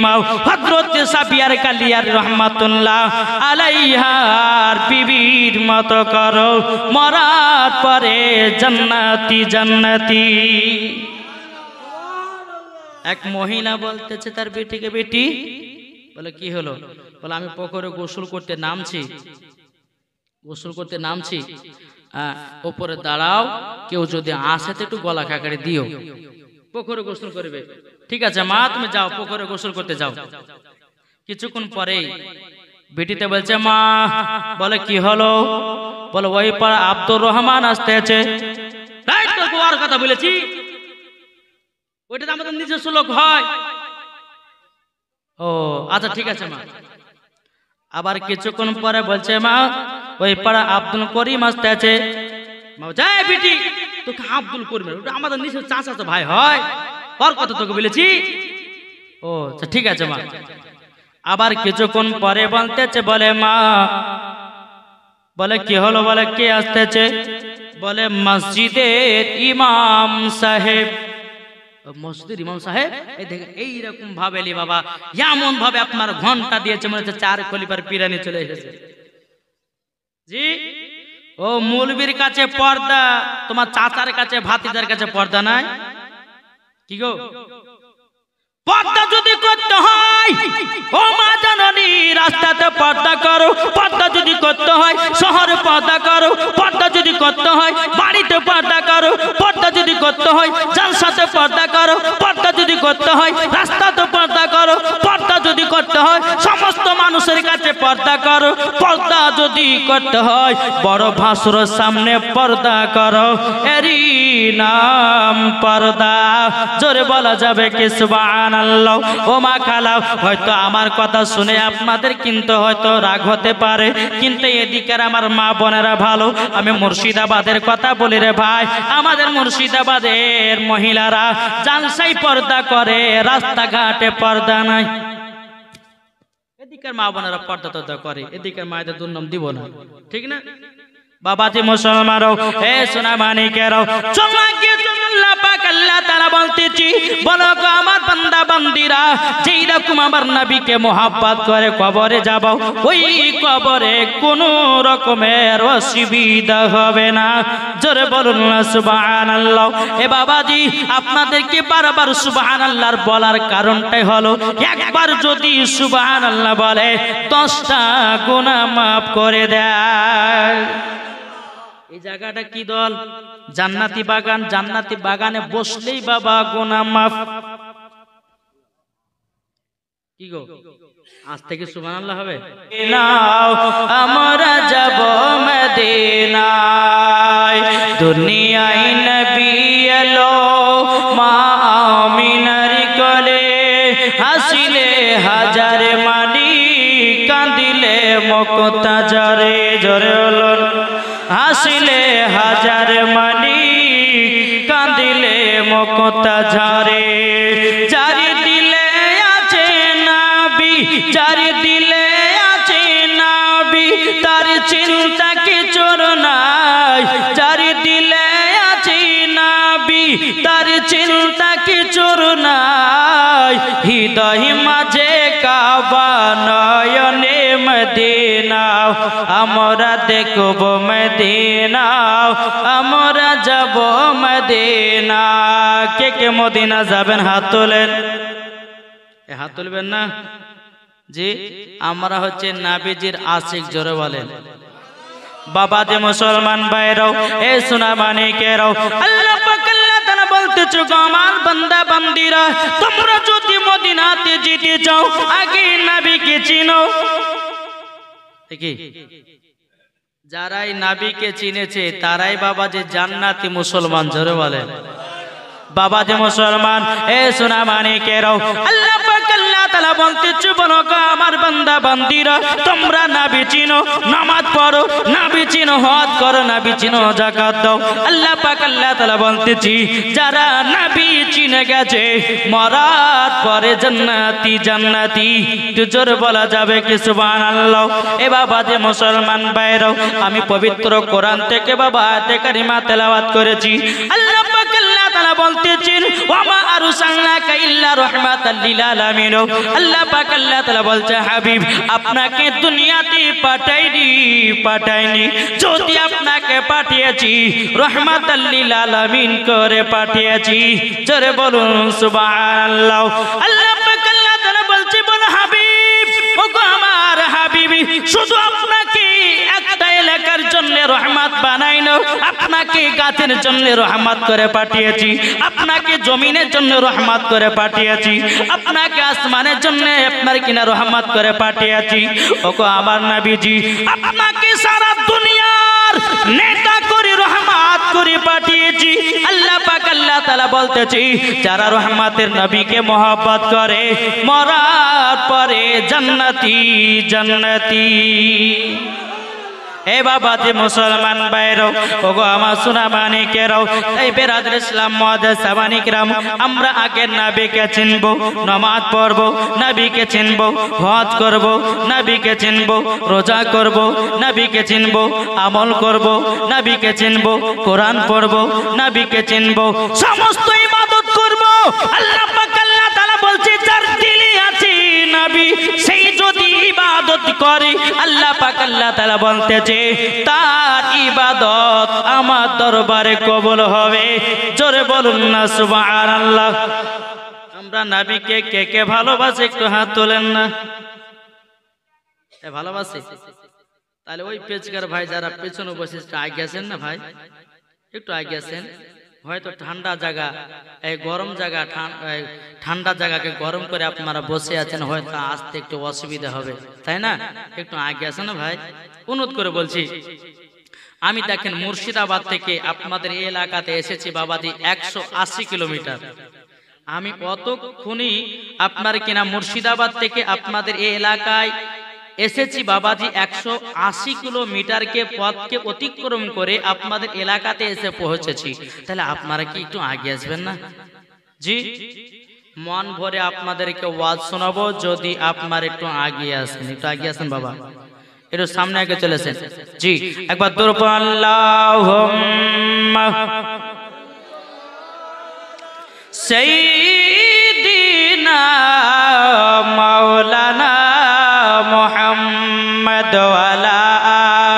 মা হযরত সাফিয়ার কালিয়ার রহমাতুল্লাহ আলাইহার বিবির মতো করো, মরার পরে জান্নাতি জান্নাতি। এক মহিলা বলতেছে তার বেটিকে, বেটি বলে কি হলো? বলে আমি পুকুরে গোসল করতে নামছি, উপরে দাঁড়াও, কেউ যদি আসে তো একটু গলা কাকারে দিও, পুকুরে গোসল করবে। ঠিক আছে মা, তুমি যাও, পুকুরে গোসল করতে যাও। কিছুক্ষণ পরেই বেটিতে বলছে মা, বলে কি হলো? বলে ওই পাড়া আব্দুর রহমান আসতেছে। গোয়ার কথা বলেছি, ওইটা আমাদের নিজস্ব লোক হয়। ও আচ্ছা ঠিক আছে মা। আবার কিছুক্ষণ পরে বলছে মা, ওই পাড়া আব্দুল করিম আসতেছে। যাই বেটি, তোকে আব্দুল করিম আমাদের নিজের চাচা তো ভাই হয়, ওর কথা তোকে বলেছি। ও আচ্ছা ঠিক আছে মা। আবার কিছুক্ষণ পরে বলতেছে, বলে মা, বলে কি হলো? বলে কে আসতেছে? বলে মসজিদের ইমাম সাহেব। মসজিদের ইমাম সাহেব এই দেখেন এইরকম ভাবে লি বাবা, এমন ভাবে আপনার ঘন্টা দিয়েছে মনে হচ্ছে 4 খলিফার পিরানি চলে এসেছে। জি, ও মৌলবীর কাছে পর্দা, তোমার চাচার কাছে ভাতিজার কাছে পর্দা নাই? কি গো, পর্দা যদি করতে হয় ও মা জননী রাস্তাতে পর্দা করো, পর্দা যদি করতে হয় শহরে পর্দা করো, পর্দা যদি করতে হয় বাড়িতে পর্দা করো, পর্দা যদি করতে হয় জালসাতে পর্দা করো, পর্দা যদি করতে হয় রাস্তাতে পর্দা করো, পর্দা যদি করতে হয় সমস্ত মানুষের কাছে পর্দা করো, পর্দা যদি করতে হয় বড় ভাসুরের সামনে পর্দা করো, এরই নাম পর্দা। জোরে বলা যাবে কি সুবহানাল্লাহ। ও মা খালা, হয়তো আমার কথা শুনে আপনাদের কিন্তু হয়তো রাগ হতে পারে, কিন্তু এদিকের আমার মা বোনেরা ভালো। আমি মুর্শিদাবাদের কথা বলি রে ভাই, আমাদের মুর্শিদাবাদের মহিলারা জালসায় পর্দা করে, রাস্তাঘাটে পর্দা নাই। এদিকের মা বোনেরা পর্দা তর্দা করে, এদিকের মায়েদের দুর্নাম দিব না, ঠিক না বাবাজি? মুসলমানও হে সোনা মানিকেরাও, চলো আগে চলো, আল্লাহ পাক আল্লাহ তাআলা বলতেছি, বলো গো আমার বান্দা বান্দিরা, যেই রকম আমার নবীকে মোহাব্বত করে কবরে যাব, ওই কবরে কোনো রকমের অসুবিধা হবে না। জোরে বলুন না সুবহানাল্লাহ। এ বাবাজি, আপনাদেরকে বারবার সুবহানাল্লাহর বলার কারণটাই হলো, একবার যদি সুবহানাল্লাহ বলে 10টা গুনাহ মাফ করে দেয়। এই জায়গাটা কি দল? জান্নাতি বাগান। জান্নাতি বাগানে বসলেই বাবা গুনাহ মাফ। কি গো, আজ থেকে সুবহানাল্লাহ হবে। আমরা যাব মদিনায়, দুনিয়ায় নবী এলো মা আমিনার কোলে, হাসিলে হাজার মানি, কাঁদিলে মুক্তাজারে। জোরে বলুন, হাসিলে হাজার মানি, কাঁদিলে মুক্তাজারে। চারি দিলে আছে নবী, চারি দিলে আছে নবী, তার চিন্তা কিছু নাই। চারি দিলে আছে নবী, তার চিন্তা কিছু নাই। হৃদয় মাঝে কাবা, নয়নে মদিনা, আমরা দেখব মদিনা, আমরা যাব মদিনা। কে কে মদিনা যাবেন হাত তোলেন। হাত তুলবেন না জি? আমরা হচ্ছে নবীজির আশিক। জোরে বলেন বাবা যে মুসলমান ভাইরাও, এ সোনা মানিকেরাও, আল্লাহ পাক আল্লাহ তাআলা বলতেছে, গো আমার বান্দা বান্দিরা, তোমরা যদি মদিনাতে যেতে চাও আগে নবীকে চিনো। কি যারাই নবীকে চিনেছে তারাই বাবা যে জান্নাতি মুসলমান। জোরে বলেন বাবা যে মুসলমান। এ সোনা মানিকেরাও, আল্লাহ পাক আল্লাহ তাআলা বলতেছে, বলো গো আমার বান্দা বান্দিরা, তোমরা নবী চিনো, নামাজ পড়ো, নবী চিনো, হজ করো, নবী চিনো, যাকাত দাও। আল্লাহ পাক আল্লাহ তাআলা বলতেছি, যারা নবী চিনে গেছে মরার পরে জান্নাতি জান্নাতি। একটু জোরে বলা যাবে কি সুবহানাল্লাহ। এ বাবা যে মুসলমান ভাইরাও, আমি পবিত্র কোরআন থেকে বাবা আয়াতে কারিমা তেলাওয়াত করেছি। আল্লাহ পাক আল্লাহ তাআলা বলতেছেন, ওয়া মা আরসালনাকা ইল্লা রাহমাতাল লিল আলামিন। আল্লাহ পাক আল্লাহ তাআলা বলছে, হাবিব আপনাকে দুনিয়াতে পাঠাইনি, যদি আপনাকে পাঠিয়েছি রাহমাতাল লিল আলামিন করে পাঠিয়েছি। জোরে বলুন সুবহানাল্লাহ। আল্লাহ পাক আল্লাহ তাআলা বলছে, বলো হাবিব, ওগো আমার হাবিবি, শুধু আপনাকে একটা এলাকার জন্য রহমত বানাইনো, আপনাকে গাছের জন্য রহমত করে পাঠিয়েছি, আপনাকে জমিনের জন্য রহমত করে পাঠিয়েছি, আপনাকে আসমানের জন্য আপনার কিনা রহমত করে পাঠিয়েছি। ওগো আমার নবীজি, আপনাকে সারা দুনিয়ার নেতা করে রহমত করে পাঠিয়েছি। আল্লাহ পাক আল্লাহ তাআলা বলতেছি, যারা রহমতের নবীকে মহব্বত করে মরার পরে জান্নাতি জান্নাতি। এ বাবা যে মুসলমান ভাইরাও, ওগো আমার সোনা মানিকেরাও, এই বেরাদর ইসলাম মুআদ্দাস সাবানি কিরাম, আমরা আগের নবীকে চিনবো, নামাজ পড়বো, নবীকে চিনবো, হজ করব, নবীকে চিনবো, রোজা করব, নবীকে চিনবো, আমল করব, নবীকে চিনবো, কোরআন পড়বো, নবীকে চিনবো, সমস্ত ইবাদত করব। আল্লাহ পাক আল্লাহ তাআলা বলছে, যার দিলে আছে নবী সেই যদি ইবাদত করে, আল্লাহ পাক আল্লাহ তাআলা বলতেছে, তার ইবাদত আমার দরবারে কবুল হবে। জোরে বলুন না সুবহানাল্লাহ। আমরা নবীকে কে কে ভালোবাসি একটু হাত তোলেন না। ভালোবাসি? তাহলে ওই পেজকার ভাই যারা পেছনে বসে আগে আছেন না ভাই, একটু আগে আছেন, হয়তো ঠান্ডা জায়গা, এই গরম জায়গা, ঠান্ডা জায়গাকে গরম করে আপনারা বসে আছেন, হয়তো আসতে একটু অসুবিধা হবে, তাই না? একটু আগে আসেন না ভাই, অনুরোধ করে বলছি। আমি দেখেন মুর্শিদাবাদ থেকে আপনাদের এই এলাকাতে এসেছি বাবাজি 180 কিলোমিটার। আমি অতক্ষণই আপনার কিনা মুর্শিদাবাদ থেকে আপনাদের এই এলাকায় এসেছি বাবাজি 180 কিলোমিটারকে পথকে অতিক্রম করে আপনাদের এলাকাতে এসে পৌঁছেছি। তাহলে আপনারা কি একটু আগে আসবেন না? জি, মন ভরে আপনাদেরকে ওয়াজ শোনাবো যদি আপনারা একটু আগে আসেন। একটু আগে আসেন বাবা, একটু সামনে আগে চলেছেন। জি, একবার দূর পর আল্লাহুম্মা সাইয়্যিদিনা মাওলানা মুহাম্মদ ওয়া আলা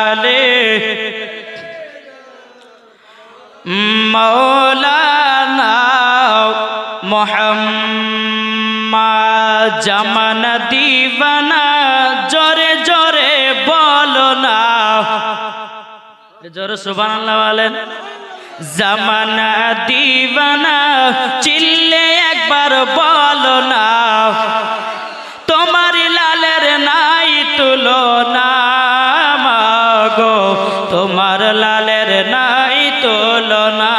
আলিহি মাওলানা মুহাম্মদ জামানা দিবানা জোরে জোরে বলো না, জোরে সুবহানাল্লাহ বলেন। জামানা দিবানা চিল্লে একবার বলো না, তোমার লালের নাই তুলনা মাগো, তোমার লালের নাই তুলনা।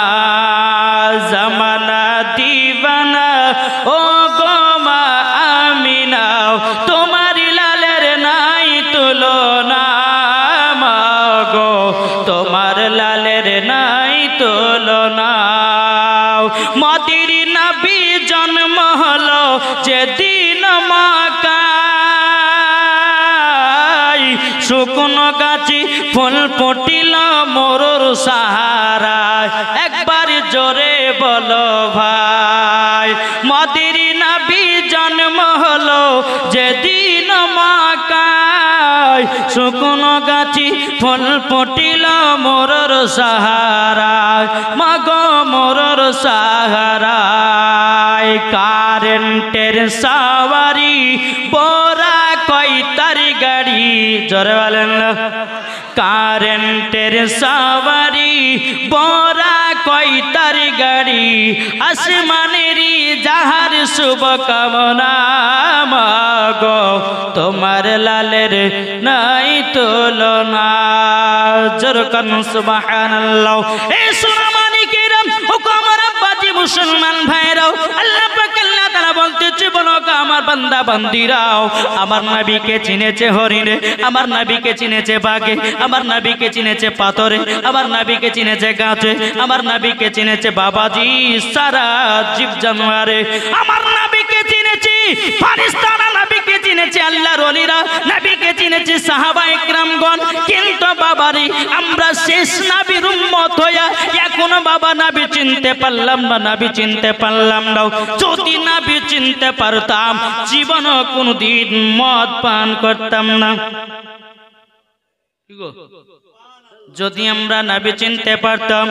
জামানা দিবানা ও গো মা আমিনা, তোমার লালের নাই তুলনা মাগো, তোমার লালের নাই তুলনা। মদির নবী জন্ম হলো যেদিন মক্কায়, শুকনো গাছি ফুল ফুটিল মরুর সাহারায়, একবার জোরে বলো ভাই। মদির নবী জন্ম হলো যেদিন মক্কায়, শুকনো গাছি ফুল ফুটিল মরুর সাহারায়, মাগো মরুর সাহারায়। কারেন্টের সাওয়ারি বোরা কয়তার গাড়ি, জোরে বলেন না। কারেন্টের সাওয়ারি বোরা কয়তার গাড়ি, আসমানেরই যাহার শুভ কামনা মাগো, তোমার লালের নাই তুলনা। জোরে কান সুবহানাল্লাহ। এই সোনা মানিকেরাম ও আমার আব্বাজি মুসলমান ভাইরাও, আল্লাহ পাক আল্লাহ তাআলা বলতেছে বলো আমার বান্দা বান্দিরাও, আমার নবীকে চিনেছে হরিণে, আমার নবীকে চিনেছে বাঘে, আমার নবীকে চিনেছে পাথরে, আমার নবীকে চিনেছে গাছে, আমার নবীকে চিনেছে বাবাজি সারা জীব জানোয়ারে, আমার নবীকে চিনেছে ফেরেশতারা, নবীকে চিনেছে আল্লাহর ওলিরা, নবীকে চিনেছে সাহাবা ইকরামগণ। কিন্তু বাবারি আমরা শেষ নবীর উম্মত হইয়া এখনো বাবা নবী চিনতে পারলাম না, নবী চিনতে পারলাম না। যদি নবী চিনতে পারতাম জীবনও কোনদিন মদ পান করতাম না। যদি আমরা নবী চিনতে পারতাম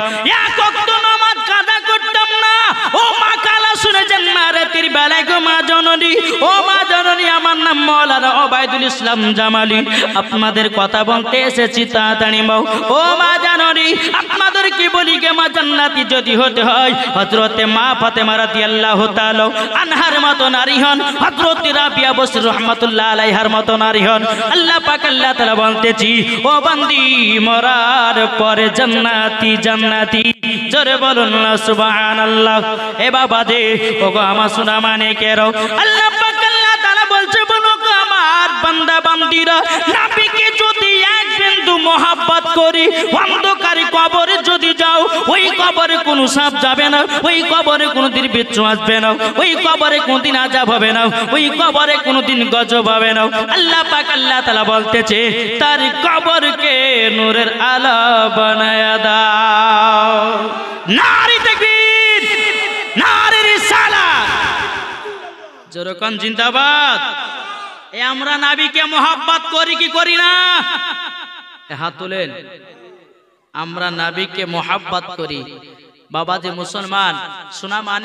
এক ওয়াক্ত নামাজ কাজা করতাম না। ও মা কালা শুনে জান্নাতের বেলায় গো মা জননী, ও মা জননী, আমার নাম মাওলানা ওবায়দুল ইসলাম জামালি, আপনাদের কথা বলতে এসেছি তাড়াতাড়ি মাও। ও মা জননী, আপনাদের কি বলি গে মা, জান্নাতি যদি হতে হয় হযরতে মা ফাতেমা রাদিয়াল্লাহু তাআলা আনহার মতো নারী হন, হযরতে রাবিয়া বসরি রাহমাতুল্লাহ আলাইহার মতো নারী হন। আল্লাহ পাক আল্লাহ তাআলা বলতেছি ও বান্দি মরার পরে জান্নাতি জান্নাতি, জোরে বলুন না সুবহানাল্লাহ। এ বাবা দে ও গো আমার সোনা মানিকেরাও, আল্লাহ পাক আল্লাহ তাআলা বলছে বলো গো আমার বান্দা বান্দিরা, নবীকে যদি এক বিন্দু মহব্বত করি, অন্ধকার কবরে যদি যাও, ওই কবরে কোনো সাপ যাবে না, ওই কবরে কোনোদিন বিচ্ছু আসবে না, ওই কবরে কোনোদিন আযাব হবে না, ওই কবরে কোনোদিন গজব হবে না। আল্লাহ পাক আল্লাহ তাআলা বলতেছে তার কবরকে নূরের আলো বানায়া দাও। নারী তাকবীর, নারী রিসালাত, যেরকম জিন্দাবাদ। এ আমরা নবীকে মহব্বত করি কি করি না? হাত তোলেন। আমরা নবীকে মহব্বত করি বাবাজি মুসলমান সোনা মানি।